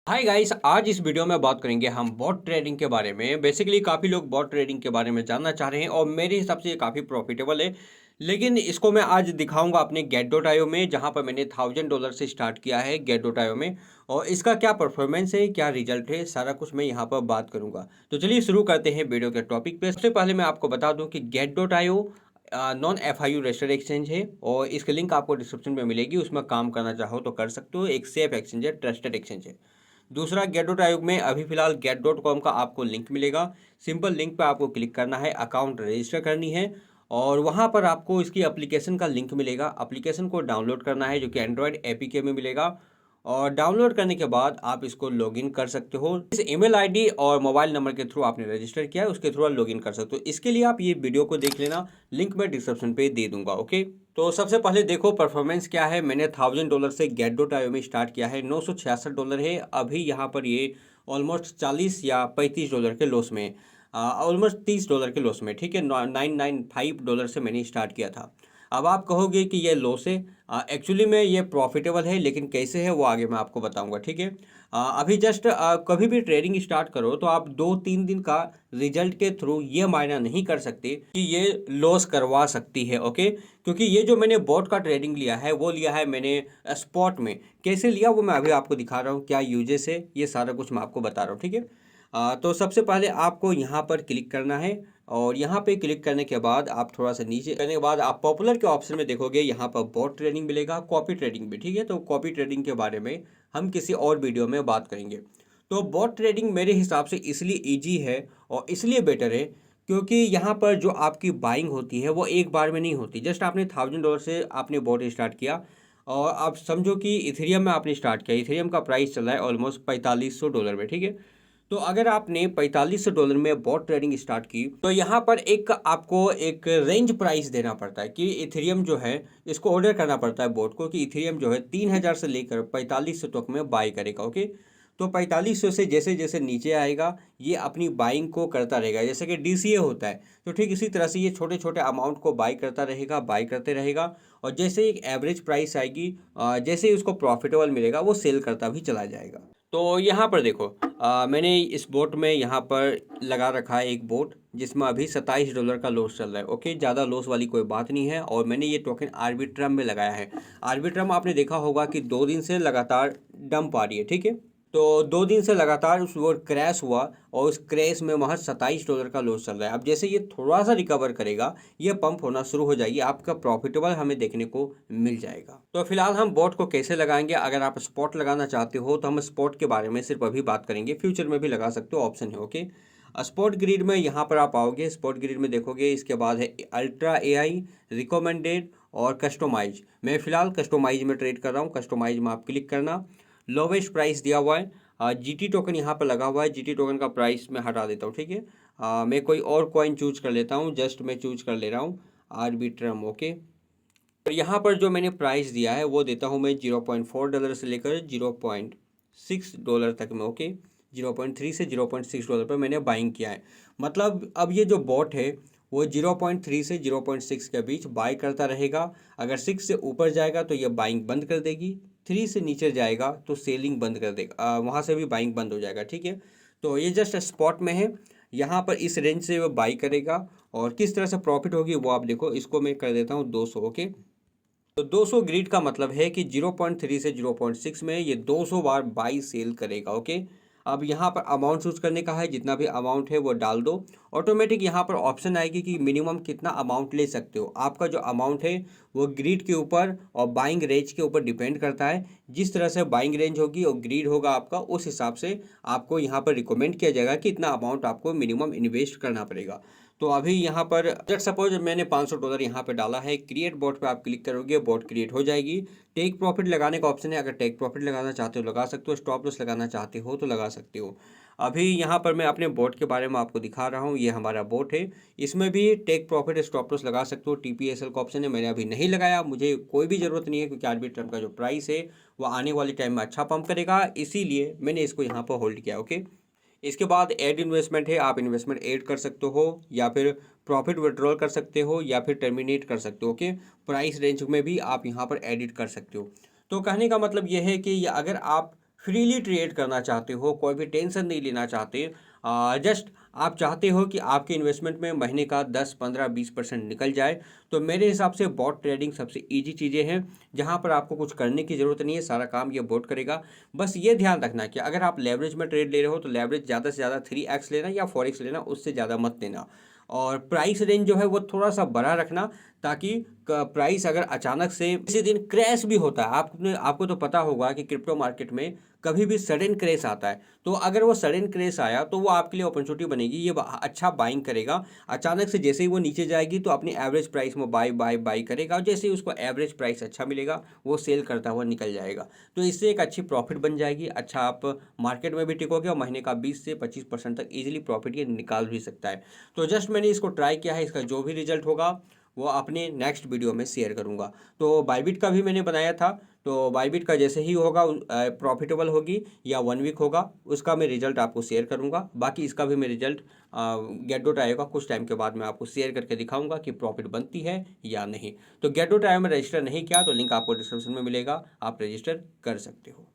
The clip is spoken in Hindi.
हाय गाइस, आज इस वीडियो में बात करेंगे हम बॉट ट्रेडिंग के बारे में। बेसिकली काफ़ी लोग बॉट ट्रेडिंग के बारे में जानना चाह रहे हैं और मेरे हिसाब से ये काफ़ी प्रॉफिटेबल है। लेकिन इसको मैं आज दिखाऊंगा अपने गेट.आईओ में, जहां पर मैंने $1000 से स्टार्ट किया है गेट.आईओ में। और इसका क्या परफॉर्मेंस है, क्या रिजल्ट है, सारा कुछ मैं यहाँ पर बात करूंगा। तो चलिए शुरू करते हैं वीडियो के टॉपिक पे। सबसे पहले मैं आपको बता दूं कि गेट.आईओ नॉन FIU रजिस्टर्ड एक्सचेंज है और इसकी लिंक आपको डिस्क्रिप्शन में मिलेगी। उसमें काम करना चाहो तो कर सकते हो। एक सेफ एक्सचेंज है, ट्रस्टेड एक्सचेंज है। दूसरा, गेट.आईओ में अभी फिलहाल गेट.com का आपको लिंक मिलेगा। सिंपल लिंक पे आपको क्लिक करना है, अकाउंट रजिस्टर करनी है और वहाँ पर आपको इसकी एप्लीकेशन का लिंक मिलेगा। एप्लीकेशन को डाउनलोड करना है, जो कि एंड्रॉयड APK में मिलेगा। और डाउनलोड करने के बाद आप इसको लॉगिन कर सकते हो। इस ईमेल आईडी और मोबाइल नंबर के थ्रू आपने रजिस्टर किया है, उसके थ्रू आप लॉगिन कर सकते हो। इसके लिए आप ये वीडियो को देख लेना, लिंक मैं डिस्क्रिप्शन पे दे दूंगा। ओके, तो सबसे पहले देखो परफॉर्मेंस क्या है। मैंने $1000 से गेट.आईओ में स्टार्ट किया है। $966 है अभी। यहाँ पर ये ऑलमोस्ट 40 या $35 के लॉस में, ऑलमोस्ट $30 के लॉस में। ठीक है, $995 से मैंने स्टार्ट किया था। अब आप कहोगे कि ये लॉस है, एक्चुअली में ये प्रॉफिटेबल है, लेकिन कैसे है वो आगे मैं आपको बताऊंगा। ठीक है, अभी जस्ट कभी भी ट्रेडिंग स्टार्ट करो तो आप 2-3 दिन का रिजल्ट के थ्रू ये मायना नहीं कर सकते कि ये लॉस करवा सकती है। ओके, क्योंकि ये जो मैंने बॉट का ट्रेडिंग लिया है वो लिया है मैंने स्पॉट में। कैसे लिया वो मैं अभी आपको दिखा रहा हूँ, क्या यूजेस है, ये सारा कुछ मैं आपको बता रहा हूँ। ठीक है, तो सबसे पहले आपको यहाँ पर क्लिक करना है और यहाँ पे क्लिक करने के बाद आप थोड़ा सा नीचे करने के बाद आप पॉपुलर के ऑप्शन में देखोगे, यहाँ पर बॉट ट्रेडिंग मिलेगा, कॉपी ट्रेडिंग भी। ठीक है, तो कॉपी ट्रेडिंग के बारे में हम किसी और वीडियो में बात करेंगे। तो बॉट ट्रेडिंग मेरे हिसाब से इसलिए ईजी है और इसलिए बेटर है क्योंकि यहाँ पर जो आपकी बाइंग होती है वो एक बार में नहीं होती। जस्ट आपने $1000 से आपने बॉट स्टार्ट किया और आप समझो कि इथेरियम में आपने स्टार्ट किया। इथेरियम का प्राइस चल रहा है ऑलमोस्ट $4500 में। ठीक है, तो अगर आपने $4500 में बॉट ट्रेडिंग स्टार्ट की तो यहाँ पर एक आपको एक रेंज प्राइस देना पड़ता है कि इथेरियम जो है, इसको ऑर्डर करना पड़ता है बोट को कि इथेरियम जो है 3000 से लेकर 4500 तक में बाई करेगा। ओके, तो 4500 से जैसे जैसे नीचे आएगा ये अपनी बाइंग को करता रहेगा, जैसे कि DCA होता है। तो ठीक इसी तरह से ये छोटे छोटे अमाउंट को बाई करता रहेगा, बाई करते रहेगा। और जैसे एक एवरेज प्राइस आएगी, जैसे ही उसको प्रॉफिटेबल मिलेगा वो सेल करता भी चला जाएगा। तो यहाँ पर देखो, मैंने इस बोट में यहाँ पर लगा रखा है एक बोट जिसमें अभी $27 का लॉस चल रहा है। ओके, ज़्यादा लॉस वाली कोई बात नहीं है। और मैंने ये टोकन आर्बिट्रम में लगाया है। आर्बिट्रम आपने देखा होगा कि 2 दिन से लगातार डंप आ रही है। ठीक है, तो 2 दिन से लगातार उस वो क्रैश हुआ और उस क्रैश में महज $27 का लॉस चल रहा है। अब जैसे ये थोड़ा सा रिकवर करेगा, ये पंप होना शुरू हो जाएगी, आपका प्रॉफिटेबल हमें देखने को मिल जाएगा। तो फिलहाल हम बॉट को कैसे लगाएंगे, अगर आप स्पॉट लगाना चाहते हो तो हम स्पॉट के बारे में सिर्फ अभी बात करेंगे, फ्यूचर में भी लगा सकते हो, ऑप्शन है। ओके, स्पॉट ग्रिड में यहाँ पर आप आओगे, स्पॉट ग्रिड में देखोगे, इसके बाद है अल्ट्रा AI, रिकमेंडेड और कस्टमाइज। मैं फिलहाल कस्टमाइज में ट्रेड कर रहा हूँ। कस्टमाइज में आप क्लिक करना, लोवेस्ट प्राइस दिया हुआ है। GT टोकन यहाँ पर लगा हुआ है। GT टोकन का प्राइस मैं हटा देता हूँ। ठीक है, मैं कोई और कॉइन चूज कर लेता हूँ। जस्ट मैं चूज कर ले रहा हूँ आर्बिट्रम। ओके, और यहाँ पर जो मैंने प्राइस दिया है वो देता हूँ मैं $0.4 से लेकर $0.6 तक में। ओके, 0.3 से $0.6 पर मैंने बाइंग किया है। मतलब अब ये जो बॉट है वो 0.3 से 0.6 के बीच बाई करता रहेगा। अगर 6 से ऊपर जाएगा तो ये बाइंग बंद कर देगी, 3 से नीचे जाएगा तो सेलिंग बंद कर देगा, वहाँ से भी बाइंग बंद हो जाएगा। ठीक है, तो ये जस्ट स्पॉट में है। यहाँ पर इस रेंज से वो बाई करेगा और किस तरह से प्रॉफिट होगी वो आप देखो। इसको मैं कर देता हूँ 200। ओके, तो 200 ग्रिड का मतलब है कि 0.3 से 0.6 में ये 200 बार बाई सेल करेगा। ओके, अब यहाँ पर अमाउंट चूज करने का है, जितना भी अमाउंट है वो डाल दो। ऑटोमेटिक यहाँ पर ऑप्शन आएगी कि मिनिमम कितना अमाउंट ले सकते हो। आपका जो अमाउंट है वो ग्रिड के ऊपर और बाइंग रेंज के ऊपर डिपेंड करता है। जिस तरह से बाइंग रेंज होगी और ग्रिड होगा आपका, उस हिसाब से आपको यहाँ पर रिकमेंड किया जाएगा कि इतना अमाउंट आपको मिनिमम इन्वेस्ट करना पड़ेगा। तो अभी यहाँ पर जस्ट सपोज मैंने $500 यहाँ पे डाला है। क्रिएट बॉट पे आप क्लिक करोगे, बॉट क्रिएट हो जाएगी। टेक प्रॉफिट लगाने का ऑप्शन है, अगर टेक प्रॉफिट लगाना चाहते हो लगा सकते हो, स्टॉप लॉस लगाना चाहते हो तो लगा सकते हो। अभी यहाँ पर मैं अपने बॉट के बारे में आपको दिखा रहा हूँ। ये हमारा बॉट है, इसमें भी टेक प्रॉफिट स्टॉप लॉस लगा सकते हो। TPSL का ऑप्शन है, मैंने अभी नहीं लगाया, मुझे कोई भी ज़रूरत नहीं है क्योंकि आर्बिट्रम का जो प्राइस है वो आने वाले टाइम में अच्छा पंप करेगा, इसीलिए मैंने इसको यहाँ पर होल्ड किया। ओके, इसके बाद ऐड इन्वेस्टमेंट है, आप इन्वेस्टमेंट ऐड कर सकते हो या फिर प्रॉफिट विड्रॉल कर सकते हो या फिर टर्मिनेट कर सकते हो। ओके, प्राइस रेंज में भी आप यहाँ पर एडिट कर सकते हो। तो कहने का मतलब ये है कि अगर आप फ्रीली ट्रेड करना चाहते हो, कोई भी टेंशन नहीं लेना चाहते, जस्ट आप चाहते हो कि आपके इन्वेस्टमेंट में महीने का 10, 15, 20% निकल जाए, तो मेरे हिसाब से बॉट ट्रेडिंग सबसे ईजी चीज़ें हैं, जहां पर आपको कुछ करने की ज़रूरत नहीं है, सारा काम ये बॉट करेगा। बस ये ध्यान रखना कि अगर आप लेवरेज में ट्रेड ले रहे हो तो लेवरेज ज़्यादा से ज़्यादा 3x लेना या 4x लेना, उससे ज़्यादा मत लेना। और प्राइस रेंज जो है वो थोड़ा सा बड़ा रखना, ताकि प्राइस अगर अचानक से किसी दिन क्रैश भी होता है, आपको तो पता होगा कि क्रिप्टो मार्केट में कभी भी सडन क्रैश आता है, तो अगर वो सडन क्रैश आया तो वो आपके लिए अपॉर्चुनिटी बनेगी, ये अच्छा बाइंग करेगा। अचानक से जैसे ही वो नीचे जाएगी तो अपनी एवरेज प्राइस में बाय बाय बाय करेगा, और जैसे ही उसको एवरेज प्राइस अच्छा मिलेगा वो सेल करता हुआ निकल जाएगा। तो इससे एक अच्छी प्रॉफिट बन जाएगी, अच्छा आप मार्केट में भी टिकोगे और महीने का 20 से 25% तक ईजिली प्रॉफिट ये निकाल भी सकता है। तो जस्ट मैंने इसको ट्राई किया है, इसका जो भी रिजल्ट होगा वो अपने नेक्स्ट वीडियो में शेयर करूंगा। तो बाइबिट का भी मैंने बनाया था, तो बाइबिट का जैसे ही होगा प्रॉफिटेबल होगी या 1 वीक होगा, उसका मैं रिजल्ट आपको शेयर करूंगा। बाकी इसका भी मैं रिजल्ट गेट डॉट आएगा कुछ टाइम के बाद मैं आपको शेयर करके दिखाऊंगा कि प्रॉफिट बनती है या नहीं। तो गेट डॉट आयो में रजिस्टर नहीं किया तो लिंक आपको डिस्क्रिप्शन में मिलेगा, आप रजिस्टर कर सकते हो।